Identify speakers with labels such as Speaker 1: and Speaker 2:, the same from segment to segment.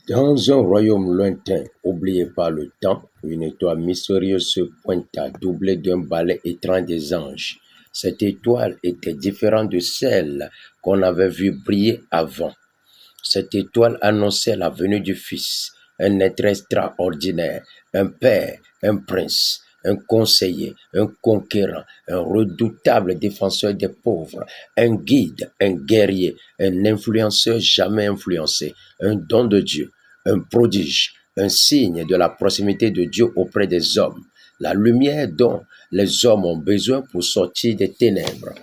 Speaker 1: Dans un royaume lointain, oublié par le temps, une étoile mystérieuse se pointa, doublée d'un balai étrange des anges. Cette étoile était différente de celle qu'on avait vue briller avant. Cette étoile annonçait la venue du Fils, un être extraordinaire, un père, un prince, un conseiller, un conquérant, un redoutable défenseur des pauvres, un guide, un guerrier, un influenceur jamais influencé, un don de Dieu, un prodige, un signe de la proximité de Dieu auprès des hommes, la lumière dont les hommes ont besoin pour sortir des ténèbres.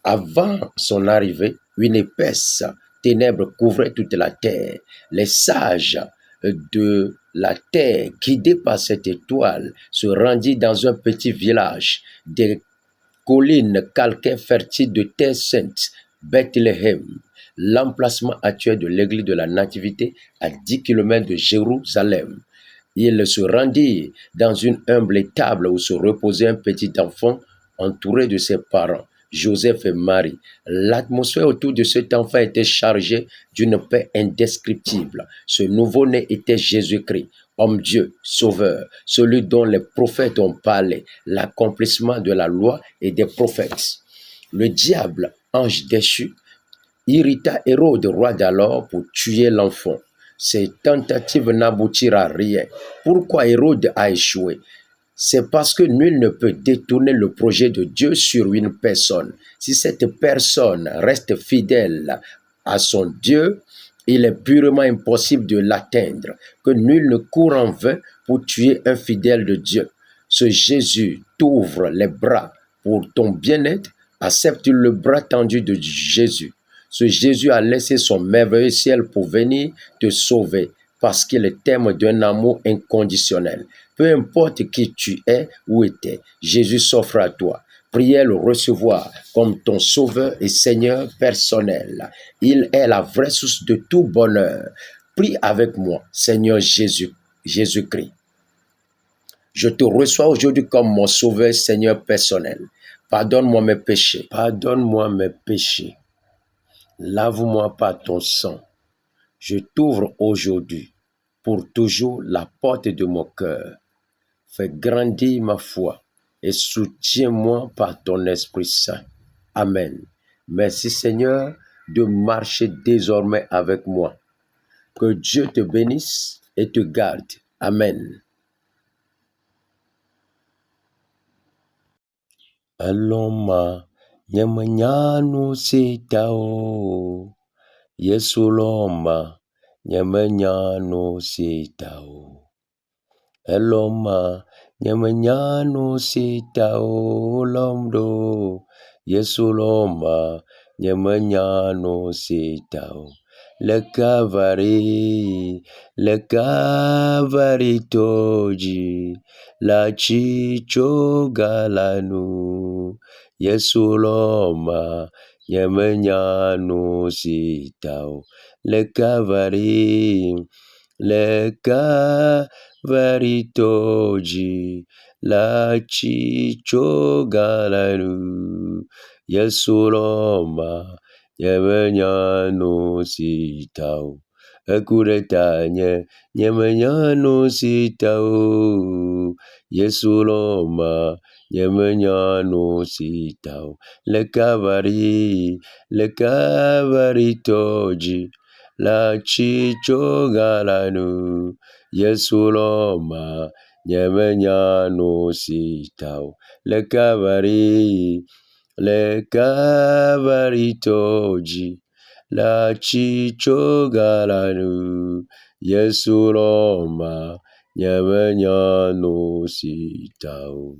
Speaker 1: Avant son arrivée, une épaisse ténèbre couvrait toute la terre. Les sages de la terre, guidés par cette étoile, se rendirent dans un petit village des collines calcaires fertiles de terre sainte, Bethléem, l'emplacement actuel de l'église de la Nativité à 10 kilomètres de Jérusalem. Ils se rendirent dans une humble étable où se reposait un petit enfant entouré de ses parents, Joseph et Marie. L'atmosphère autour de cet enfant était chargée d'une paix indescriptible. Ce nouveau-né était Jésus-Christ, homme-Dieu, sauveur, celui dont les prophètes ont parlé, l'accomplissement de la loi et des prophètes. Le diable, ange déchu, irrita Hérode, roi d'alors, pour tuer l'enfant. Ces tentatives n'aboutirent à rien. Pourquoi Hérode a échoué? C'est parce que nul ne peut détourner le projet de Dieu sur une personne. Si cette personne reste fidèle à son Dieu, il est purement impossible de l'atteindre. Que nul ne court en vain pour tuer un fidèle de Dieu. Ce Jésus t'ouvre les bras pour ton bien-être. Accepte le bras tendu de Jésus. Ce Jésus a laissé son merveilleux ciel pour venir te sauver parce qu'il t'aime d'un amour inconditionnel. Peu importe qui tu es ou étais, Jésus s'offre à toi. Priez le recevoir comme ton sauveur et Seigneur personnel. Il est la vraie source de tout bonheur. Prie avec moi, Seigneur Jésus-Christ. Je te reçois aujourd'hui comme mon sauveur, Seigneur personnel. Pardonne-moi mes péchés. Pardonne-moi mes péchés. Lave-moi par ton sang. Je t'ouvre aujourd'hui pour toujours la porte de mon cœur. Fais grandir ma foi et soutiens-moi par ton Esprit Saint. Amen. Merci Seigneur de marcher désormais avec moi. Que Dieu te bénisse et te garde. Amen. Aloma nyamanyanu sitao. Yesu loma nyamanyanu sitao. Eloma nyamanyanu sitao lomdo. Yesu loma nyamanyanu sitao. Le Calvary toji, la chicho galanu. Yesu loma nyamanyanu sitao. Le Calvary toji, la chicho galanu. Yesu loma nyamanyanu sitao. Akuretanye nyamanyanu sitao. Yesu loma nyamanyanu sitao. Le Calvary toji, la chicho galanu. Yesu loma nyamanyanu sitao. Le Calvary toji, la chicho galanu. Yesu loma nyamanyanu sitao.